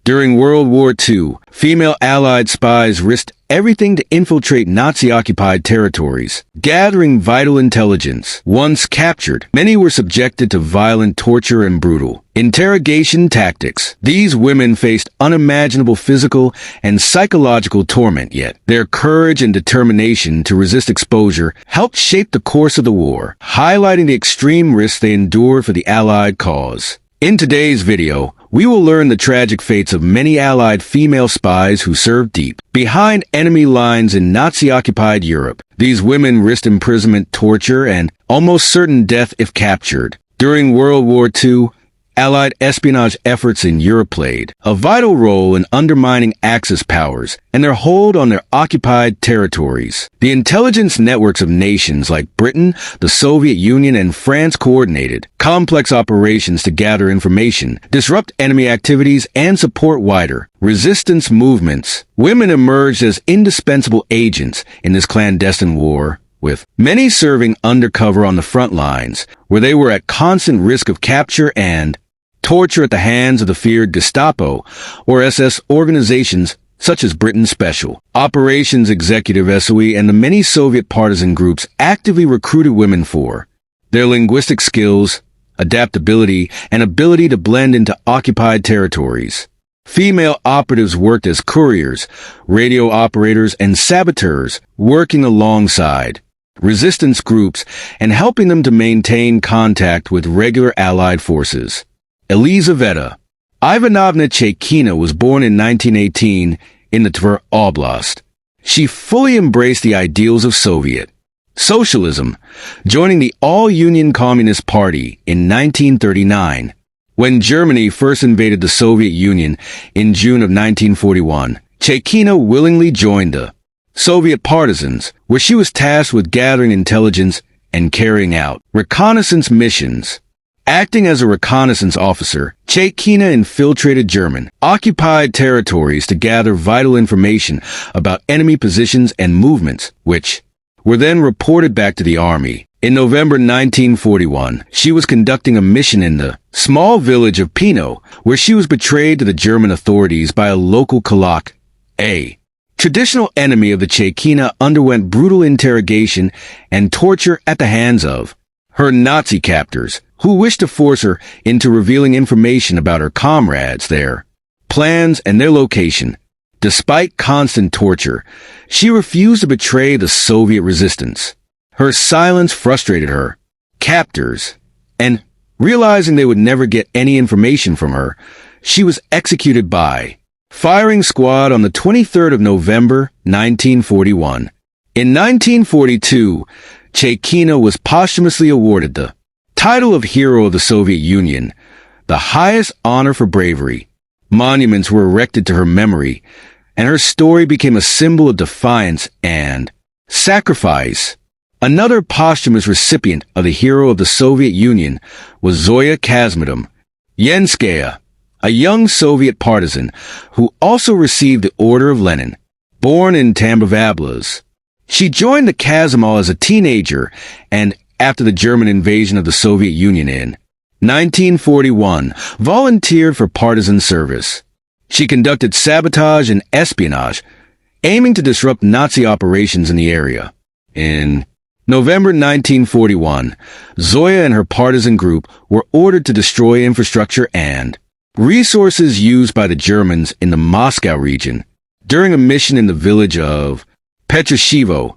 During World War II, female Allied spies risked everything to infiltrate Nazi-occupied territories, gathering vital intelligence. Once captured, many were subjected to violent torture and brutal interrogation tactics. These women faced unimaginable physical and psychological torment, yet their courage and determination to resist exposure helped shape the course of the war, highlighting the extreme risks they endured for the Allied cause. In today's video, we will learn the tragic fates of many Allied female spies who served deep behind enemy lines in Nazi-occupied Europe. These women risked imprisonment, torture, and almost certain death if captured. During World War II, Allied espionage efforts in Europe played a vital role in undermining Axis powers and their hold on their occupied territories. The intelligence networks of nations like Britain, the Soviet Union, and France coordinated complex operations to gather information, disrupt enemy activities, and support wider resistance movements. Women emerged as indispensable agents in this clandestine war, with many serving undercover on the front lines, where they were at constant risk of capture and torture at the hands of the feared Gestapo or SS organizations such as Britain's Special Operations Executive SOE, and the many Soviet partisan groups actively recruited women for their linguistic skills, adaptability, and ability to blend into occupied territories. Female operatives worked as couriers, radio operators, and saboteurs, working alongside resistance groups and helping them to maintain contact with regular Allied forces. Elizaveta Ivanovna Chekina was born in 1918 in the Tver Oblast. She fully embraced the ideals of Soviet socialism, joining the All-Union Communist Party in 1939. When Germany first invaded the Soviet Union in June of 1941, Chekina willingly joined the Soviet partisans, where she was tasked with gathering intelligence and carrying out reconnaissance missions. Acting as a reconnaissance officer, Chekina infiltrated German-occupied territories to gather vital information about enemy positions and movements, which were then reported back to the army. In November 1941, she was conducting a mission in the small village of Pino, where she was betrayed to the German authorities by a local Kulak. A traditional enemy of the Chekina underwent brutal interrogation and torture at the hands of her Nazi captors, who wished to force her into revealing information about her comrades, their plans, and their location. Despite constant torture, she refused to betray the Soviet resistance. Her silence frustrated her captors, and realizing they would never get any information from her, she was executed by firing squad on the 23rd of November, 1941. In 1942, Chekina was posthumously awarded the title of Hero of the Soviet Union, the highest honor for bravery. Monuments were erected to her memory, and her story became a symbol of defiance and sacrifice. Another posthumous recipient of the Hero of the Soviet Union was Zoya Kazmidom Yenskaya, a young Soviet partisan who also received the Order of Lenin. Born in Tambov. She joined the Kazimol as a teenager and, after the German invasion of the Soviet Union in 1941, volunteered for partisan service. She conducted sabotage and espionage, aiming to disrupt Nazi operations in the area. In November 1941, Zoya and her partisan group were ordered to destroy infrastructure and resources used by the Germans in the Moscow region. During a mission in the village of Petroshevo,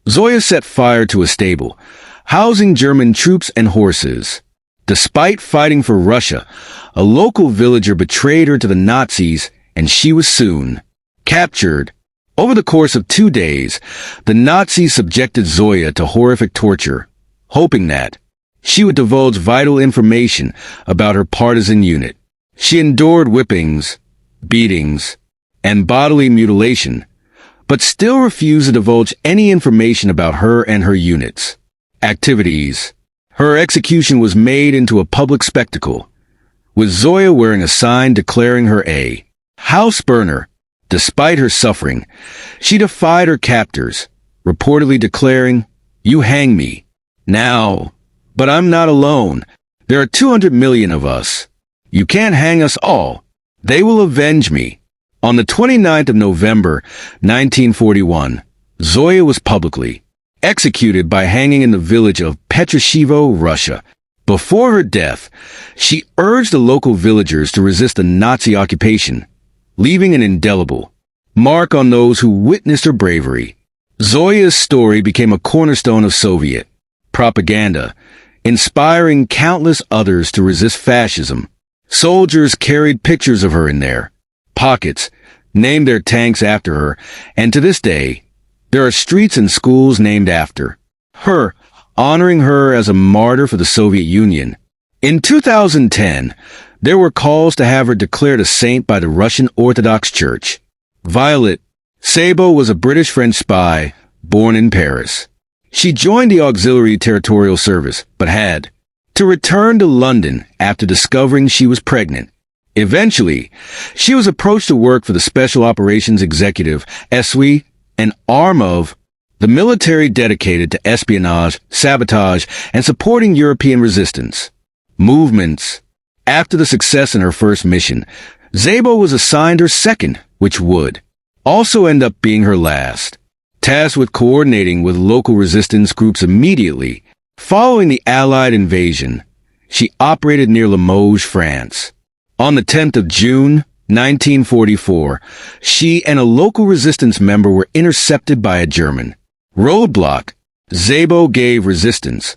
Zoya set fire to a stable, housing German troops and horses. Despite fighting for Russia, a local villager betrayed her to the Nazis, and she was soon captured. Over the course of 2 days, the Nazis subjected Zoya to horrific torture, hoping that she would divulge vital information about her partisan unit. She endured whippings, beatings, and bodily mutilation, but still refused to divulge any information about her and her unit's activities. Her execution was made into a public spectacle, with Zoya wearing a sign declaring her a house burner. Despite her suffering, she defied her captors, reportedly declaring, "You hang me now, but I'm not alone. There are 200 million of us. You can't hang us all. They will avenge me. On the 29th of November, 1941, Zoya was publicly executed by hanging in the village of Petrashevo, Russia. Before her death, she urged the local villagers to resist the Nazi occupation, leaving an indelible mark on those who witnessed her bravery. Zoya's story became a cornerstone of Soviet propaganda, inspiring countless others to resist fascism. Soldiers carried pictures of her in their pockets, named their tanks after her, and to this day, there are streets and schools named after her, honoring her as a martyr for the Soviet Union. In 2010, there were calls to have her declared a saint by the Russian Orthodox Church. Violet Sabo was a British-French spy born in Paris. She joined the Auxiliary Territorial Service, but had to return to London after discovering she was pregnant. Eventually, she was approached to work for the Special Operations Executive, SW, an arm of the military dedicated to espionage, sabotage, and supporting European resistance movements. After the success in her first mission, Szabo was assigned her second, which would also end up being her last. Tasked with coordinating with local resistance groups immediately following the Allied invasion, she operated near Limoges, France. On the 10th of June, 1944, she and a local resistance member were intercepted by a German roadblock. Szabo gave resistance,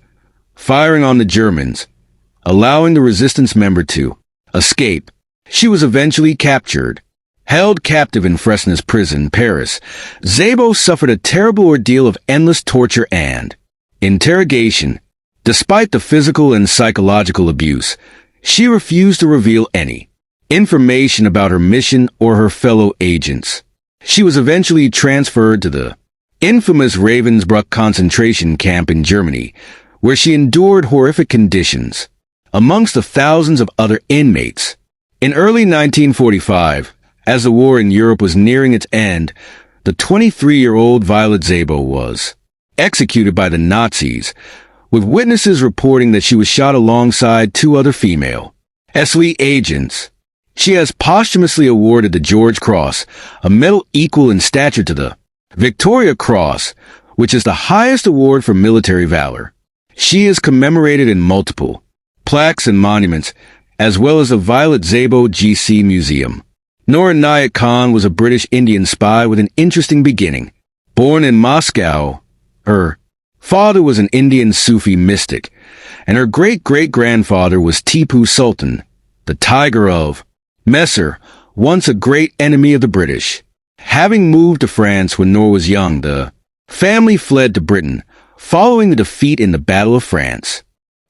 firing on the Germans, allowing the resistance member to escape. She was eventually captured. Held captive in Fresnes prison, Paris, Szabo suffered a terrible ordeal of endless torture and interrogation. Despite the physical and psychological abuse, she refused to reveal any information about her mission or her fellow agents. She was eventually transferred to the infamous Ravensbrück concentration camp in Germany, where she endured horrific conditions amongst the thousands of other inmates. In early 1945, as the war in Europe was nearing its end, the 23-year-old Violet Szabo was executed by the Nazis, with witnesses reporting that she was shot alongside two other female SW agents. She has posthumously awarded the George Cross, a medal equal in stature to the Victoria Cross, which is the highest award for military valor. She is commemorated in multiple plaques and monuments, as well as the Violet Szabo GC Museum. Noor Inayat Khan was a British Indian spy with an interesting beginning. Born in Moscow, her father was an Indian Sufi mystic, and her great-great-grandfather was Tipu Sultan, the Tiger of Mysore, once a great enemy of the British. Having moved to France when Noor was young, the family fled to Britain, following the defeat in the Battle of France.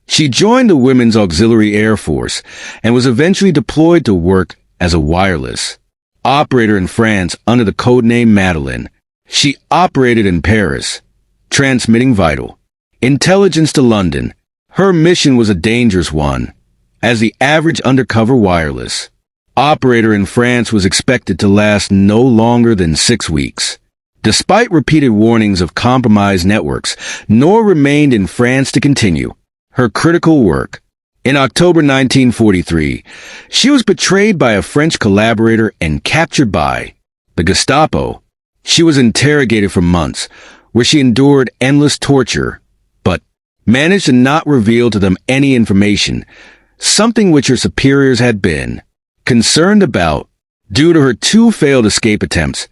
She joined the Women's Auxiliary Air Force and was eventually deployed to work as a wireless operator in France under the codename Madeleine. She operated in Paris, transmitting vital intelligence to London. Her mission was a dangerous one, as the average undercover wireless operator in France was expected to last no longer than 6 weeks. Despite repeated warnings of compromised networks, Noor remained in France to continue her critical work. In October 1943, she was betrayed by a French collaborator and captured by the Gestapo. She was interrogated for months, where she endured endless torture, but managed to not reveal to them any information, something which her superiors had been concerned about. Due to her 2 failed escape attempts,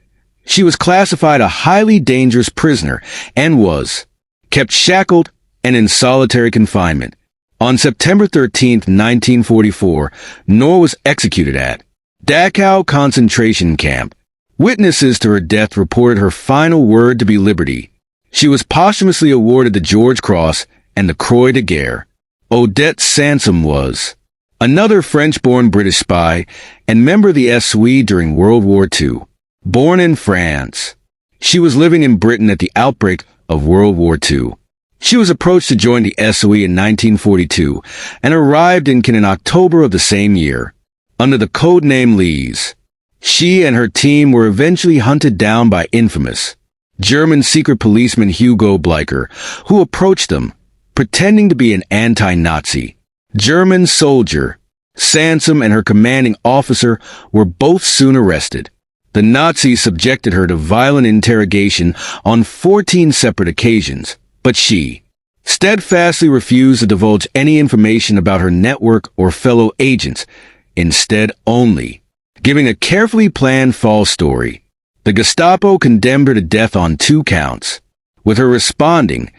she was classified a highly dangerous prisoner and was kept shackled and in solitary confinement. On September 13, 1944, Noor was executed at Dachau concentration camp. Witnesses to her death reported her final word to be liberty. She was posthumously awarded the George Cross and the Croix de Guerre. Odette Sansom was another French-born British spy and member of the SW during World War II. Born in France, she was living in Britain at the outbreak of World War II. She was approached to join the SOE in 1942 and arrived in Cannes in October of the same year. Under the codename Lise, she and her team were eventually hunted down by infamous German secret policeman Hugo Bleicher, who approached them, pretending to be an anti-Nazi German soldier. Sansom and her commanding officer were both soon arrested. The Nazis subjected her to violent interrogation on 14 separate occasions, but she steadfastly refused to divulge any information about her network or fellow agents, instead only giving a carefully planned false story. The Gestapo condemned her to death on 2 counts, with her responding,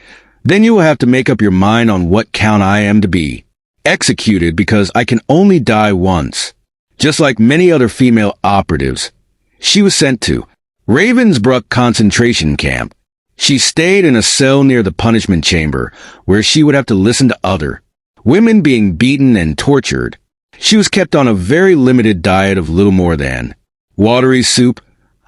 "Then you will have to make up your mind on what count I am to be executed because I can only die once." Just like many other female operatives, she was sent to Ravensbrück concentration camp. She stayed in a cell near the punishment chamber, where she would have to listen to other women being beaten and tortured. She was kept on a very limited diet of little more than watery soup,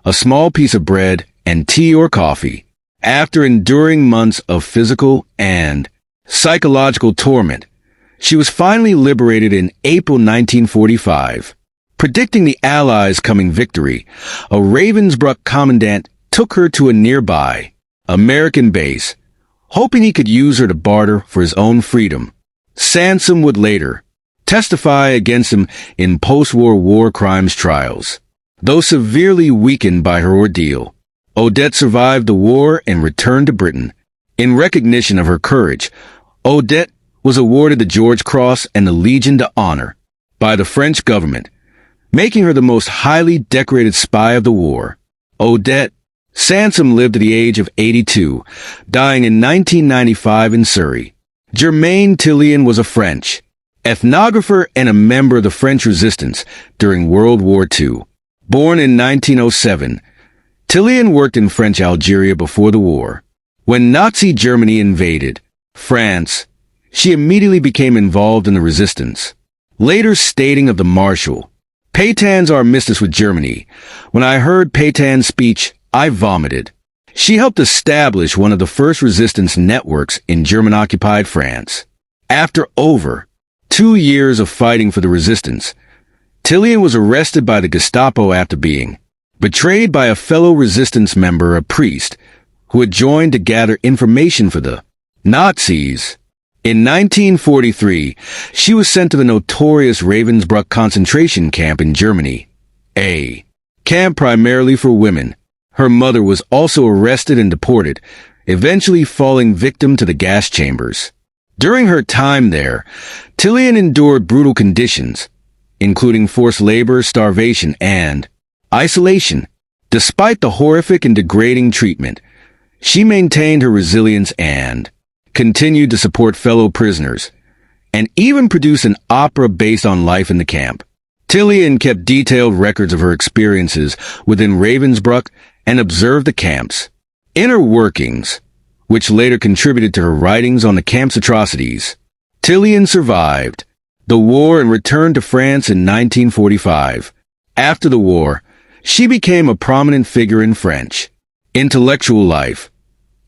a small piece of bread, and tea or coffee. After enduring months of physical and psychological torment, she was finally liberated in April 1945. Predicting the Allies' coming victory, a Ravensbrück commandant took her to a nearby American base, hoping he could use her to barter for his own freedom. Sansom would later testify against him in post-war war crimes trials. Though severely weakened by her ordeal, Odette survived the war and returned to Britain. In recognition of her courage, Odette was awarded the George Cross and the Legion d'Honneur by the French government, making her the most highly decorated spy of the war. Odette Sansom lived to the age of 82, dying in 1995 in Surrey. Germaine Tillion was a French ethnographer and a member of the French resistance during World War II. Born in 1907, Tillion worked in French Algeria before the war. When Nazi Germany invaded France, she immediately became involved in the resistance. Later stating of the Marshal, "Pétain's armistice with Germany. When I heard Pétain's speech, I vomited." She helped establish one of the first resistance networks in German-occupied France. After over 2 years of fighting for the resistance, Tillion was arrested by the Gestapo after being betrayed by a fellow resistance member, a priest, who had joined to gather information for the Nazis. In 1943, she was sent to the notorious Ravensbrück concentration camp in Germany, a camp primarily for women. Her mother was also arrested and deported, eventually falling victim to the gas chambers. During her time there, Tillion endured brutal conditions, including forced labor, starvation, and isolation. Despite the horrific and degrading treatment, she maintained her resilience and continued to support fellow prisoners, and even produced an opera based on life in the camp. Tillion kept detailed records of her experiences within Ravensbrück and observed the camp's inner workings, which later contributed to her writings on the camp's atrocities. Tillion survived the war and returned to France in 1945. After the war, she became a prominent figure in French intellectual life,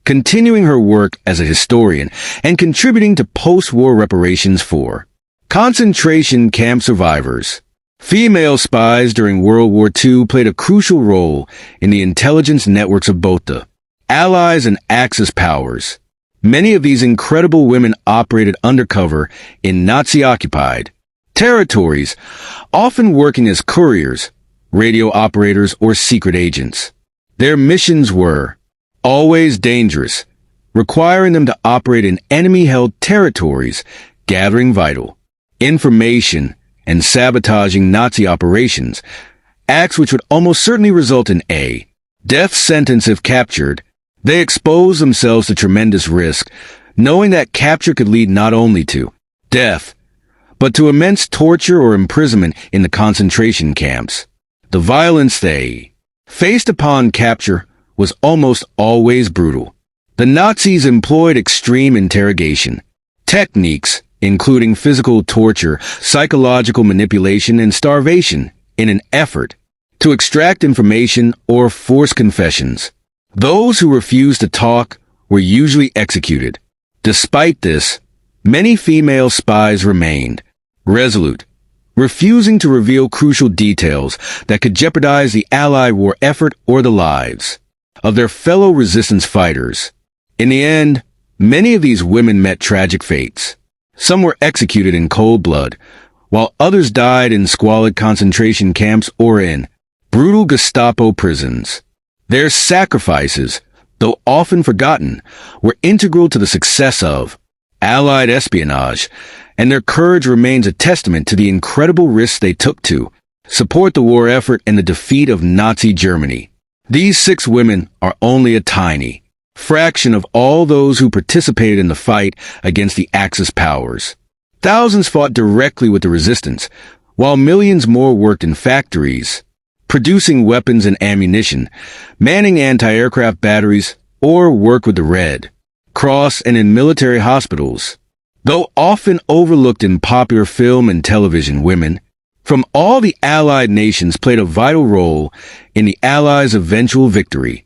continuing her work as a historian and contributing to post-war reparations for concentration camp survivors. Female spies during World War II played a crucial role in the intelligence networks of both the Allies and Axis powers. Many of these incredible women operated undercover in Nazi-occupied territories, often working as couriers, radio operators, or secret agents. Their missions were always dangerous, requiring them to operate in enemy-held territories, gathering vital information and sabotaging Nazi operations, acts which would almost certainly result in a death sentence if captured. They exposed themselves to tremendous risk, knowing that capture could lead not only to death, but to immense torture or imprisonment in the concentration camps. The violence they faced upon capture was almost always brutal. The Nazis employed extreme interrogation techniques, including physical torture, psychological manipulation, and starvation, in an effort to extract information or force confessions. Those who refused to talk were usually executed. Despite this, many female spies remained resolute, refusing to reveal crucial details that could jeopardize the Allied war effort or the lives of their fellow resistance fighters. In the end, many of these women met tragic fates. Some were executed in cold blood, while others died in squalid concentration camps or in brutal Gestapo prisons. Their sacrifices, though often forgotten, were integral to the success of Allied espionage, and their courage remains a testament to the incredible risks they took to support the war effort and the defeat of Nazi Germany. These 6 women are only a tiny fraction of all those who participated in the fight against the Axis powers. Thousands fought directly with the resistance, while millions more worked in factories, producing weapons and ammunition, manning anti-aircraft batteries, or worked with the Red Cross and in military hospitals. Though often overlooked in popular film and television, women from all the Allied nations played a vital role in the Allies' eventual victory.